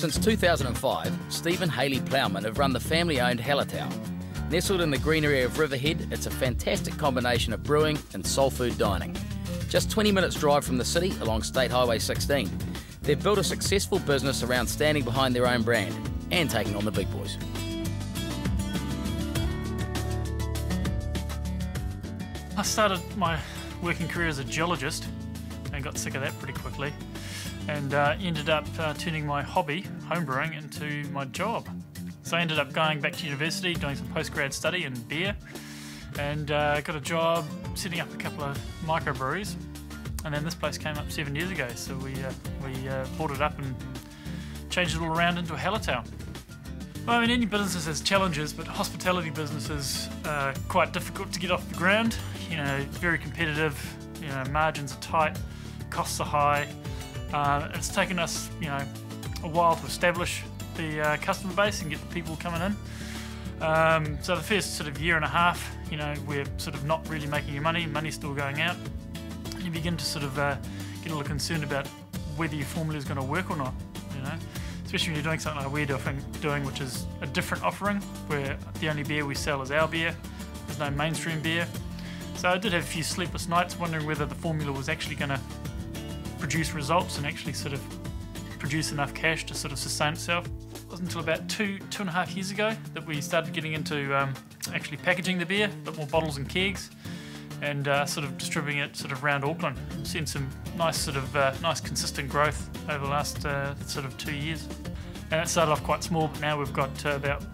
Since 2005, Steve and Hayley Plowman have run the family-owned Hallertau. Nestled in the green area of Riverhead, it's a fantastic combination of brewing and soul food dining. Just 20 minutes drive from the city along State Highway 16. They've built a successful business around standing behind their own brand and taking on the big boys. I started my working career as a geologist and got sick of that pretty quickly, and ended up turning my hobby, homebrewing, into my job. So I ended up going back to university, doing some postgrad study in beer, and got a job setting up a couple of microbreweries. And then this place came up 7 years ago, so we bought it up and changed it all around into a Hallertau. Well, I mean, any business has challenges, but hospitality businesses are quite difficult to get off the ground. You know, it's very competitive, you know, margins are tight, costs are high. It's taken us, you know, a while to establish the customer base and get the people coming in. So the first sort of year and a half, you know, we're sort of not really making any money, money's still going out. You begin to sort of get a little concerned about whether your formula is going to work or not, you know. Especially when you're doing something like we're doing, which is a different offering, where the only beer we sell is our beer. There's no mainstream beer. So I did have a few sleepless nights wondering whether the formula was actually going to produce results and actually sort of produce enough cash to sort of sustain itself. It wasn't until about two and a half years ago that we started getting into actually packaging the beer, a bit more bottles and kegs, and sort of distributing it sort of around Auckland. We've seen some nice sort of nice consistent growth over the last sort of 2 years. And it started off quite small, but now we've got about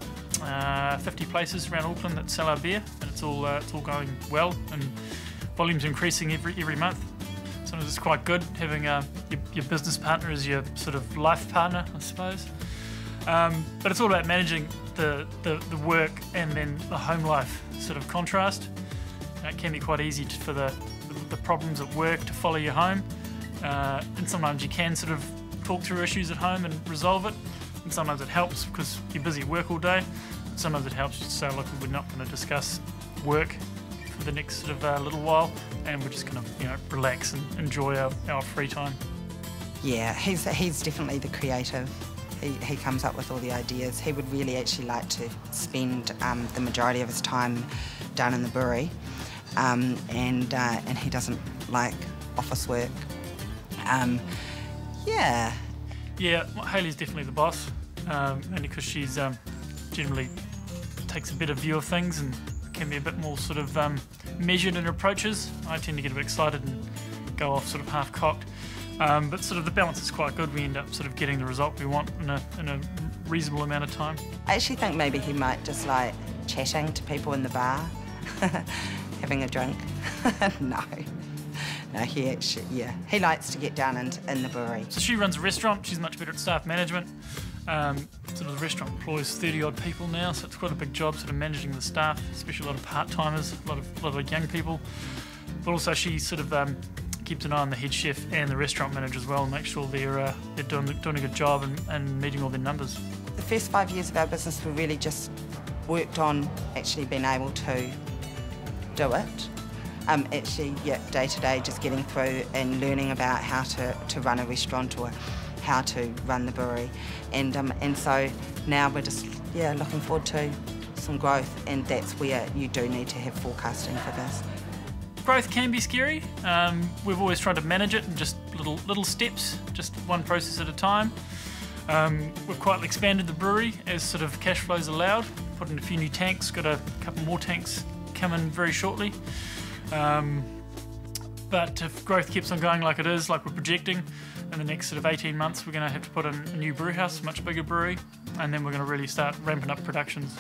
50 places around Auckland that sell our beer, and it's all going well, and volume's increasing every month. Sometimes it's quite good having your business partner as your sort of life partner, I suppose. But it's all about managing the work and then the home life sort of contrast. It can be quite easy for the problems at work to follow you home, and sometimes you can sort of talk through issues at home and resolve it, and sometimes it helps because you're busy at work all day. Sometimes it helps just to say, look, we're not going to discuss work for the next sort of little while, and we're just going to, you know, relax and enjoy our free time. Yeah, he's definitely the creative. He comes up with all the ideas. He would really actually like to spend the majority of his time down in the brewery, and he doesn't like office work. Yeah. Yeah, well, Hayley's definitely the boss, only because she's generally takes a better view of things and can be a bit more sort of measured in her approaches. I tend to get a bit excited and go off sort of half-cocked. But sort of the balance is quite good. We end up sort of getting the result we want in a reasonable amount of time. I actually think maybe he might just like chatting to people in the bar, having a drink. No, he actually, yeah, he likes to get down in the brewery. So she runs a restaurant. She's much better at staff management. Sort of the restaurant employs 30-odd people now, so it's quite a big job sort of managing the staff, especially a lot of part-timers, a lot of young people. But also she sort of keeps an eye on the head chef and the restaurant manager as well, and make sure they're doing a good job and meeting all their numbers. The first 5 years of our business we really just worked on actually being able to do it. Actually, yeah, day to day, just getting through and learning about how to run a restaurant or how to run the brewery, and so now we're just looking forward to some growth, and that's where you do need to have forecasting for this. Growth can be scary. We've always tried to manage it in just little steps, just one process at a time. We've quite expanded the brewery as sort of cash flows allowed, put in a few new tanks, got a couple more tanks coming very shortly. But if growth keeps on going like it is, like we're projecting, in the next sort of 18 months we're going to have to put in a new brew house, a much bigger brewery, and then we're going to really start ramping up productions.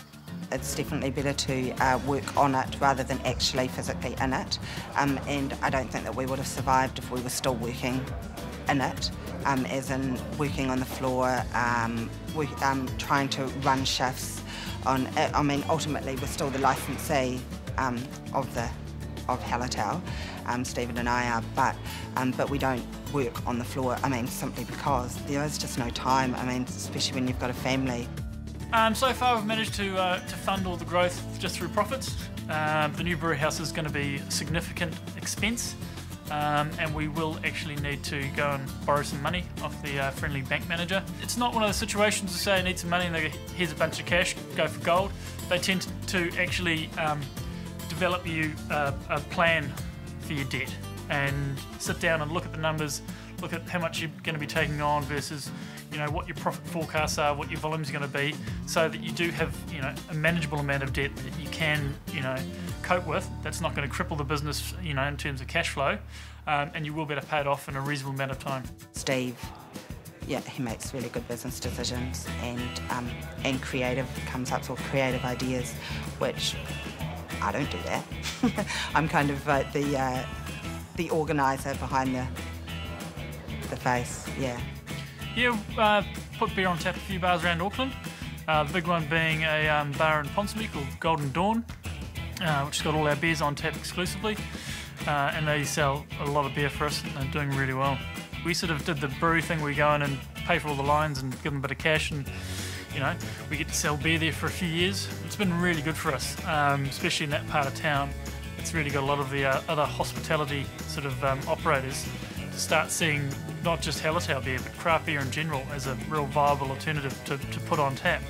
It's definitely better to work on it rather than actually physically in it, and I don't think that we would have survived if we were still working in it, as in working on the floor, trying to run shifts. I mean, ultimately we're still the licensee of Hallertau, Stephen and I are, but we don't work on the floor, I mean, simply because there is just no time, I mean, especially when you've got a family. So far we've managed to fund all the growth just through profits. The new brew house is going to be a significant expense, and we will actually need to go and borrow some money off the friendly bank manager. It's not one of those situations to say I need some money and they go, here's a bunch of cash, go for gold. They tend to actually develop you a plan for your debt and sit down and look at the numbers, look at how much you're going to be taking on versus what your profit forecasts are, what your volumes are going to be, so that you do have a manageable amount of debt that you can cope with. That's not going to cripple the business in terms of cash flow, and you will be able to pay it off in a reasonable amount of time. Steve, yeah, he makes really good business decisions and comes up with creative ideas, which I don't do that. I'm kind of like the organiser behind the face, yeah. Yeah, put beer on tap a few bars around Auckland. The big one being a bar in Ponsonby called Golden Dawn, which has got all our beers on tap exclusively. And they sell a lot of beer for us and they're doing really well. We sort of did the brewery thing, we go in and pay for all the lines and give them a bit of cash, and we get to sell beer there for a few years. It's been really good for us, especially in that part of town. It's really got a lot of the other hospitality sort of operators to start seeing not just Hallertau beer, but craft beer in general as a real viable alternative to put on tap.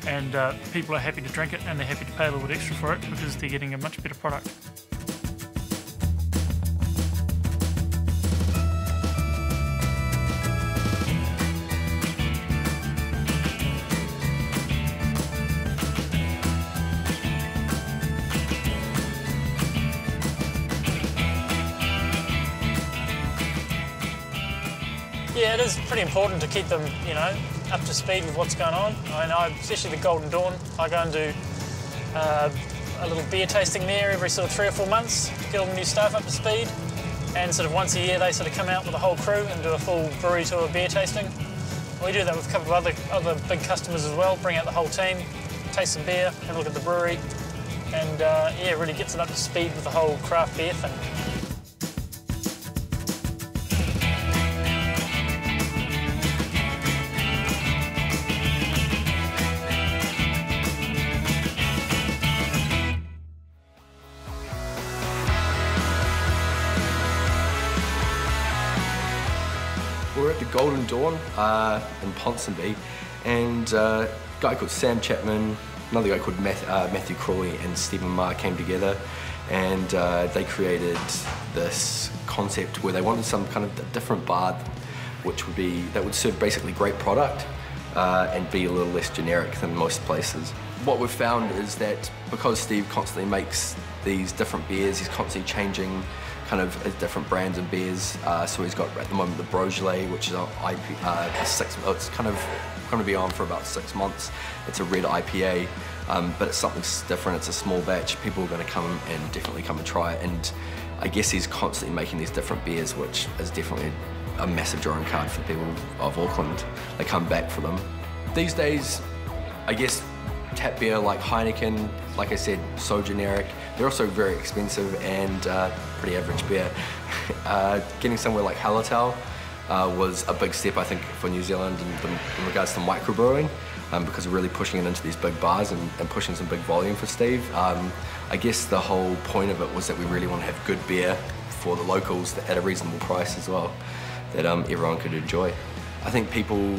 And people are happy to drink it and they're happy to pay a little bit extra for it because they're getting a much better product. Yeah, it is pretty important to keep them, up to speed with what's going on. I know, especially the Golden Dawn, I go and do a little beer tasting there every sort of 3 or 4 months, get all the new staff up to speed, and sort of once a year they sort of come out with the whole crew and do a full brewery tour beer tasting. We do that with a couple of other big customers as well, bring out the whole team, taste some beer, have a look at the brewery, and yeah, really gets it up to speed with the whole craft beer thing. We're at the Golden Dawn in Ponsonby, and a guy called Sam Chapman, another guy called Matthew Crawley and Stephen Marr came together, and they created this concept where they wanted some kind of different bar that would serve basically great product and be a little less generic than most places. What we've found is that because Steve constantly makes these different beers, he's constantly changing kind of different brands and beers. So he's got at the moment the Beaujolais, which is an IPA, it's kind of going to be on for about 6 months. It's a red IPA, but it's something different. It's a small batch. People are going to come and definitely come and try it. And I guess he's constantly making these different beers, which is definitely a massive drawing card for people of Auckland. They come back for them. These days, I guess tap beer like Heineken, like I said, so generic. They're also very expensive and pretty average beer. Getting somewhere like Hallertau was a big step, I think, for New Zealand in regards to microbrewing, because we're really pushing it into these big bars and pushing some big volume for Steve. I guess the whole point of it was that we really want to have good beer for the locals at a reasonable price as well, that everyone could enjoy. I think people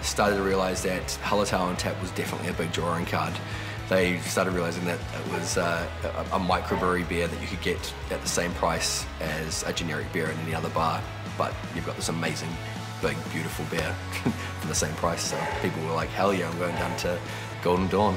started to realise that Hallertau on tap was definitely a big drawing card. They started realising that it was a microbrewery beer that you could get at the same price as a generic beer in any other bar, but you've got this amazing, big, beautiful beer for the same price. So people were like, hell yeah, I'm going down to Golden Dawn.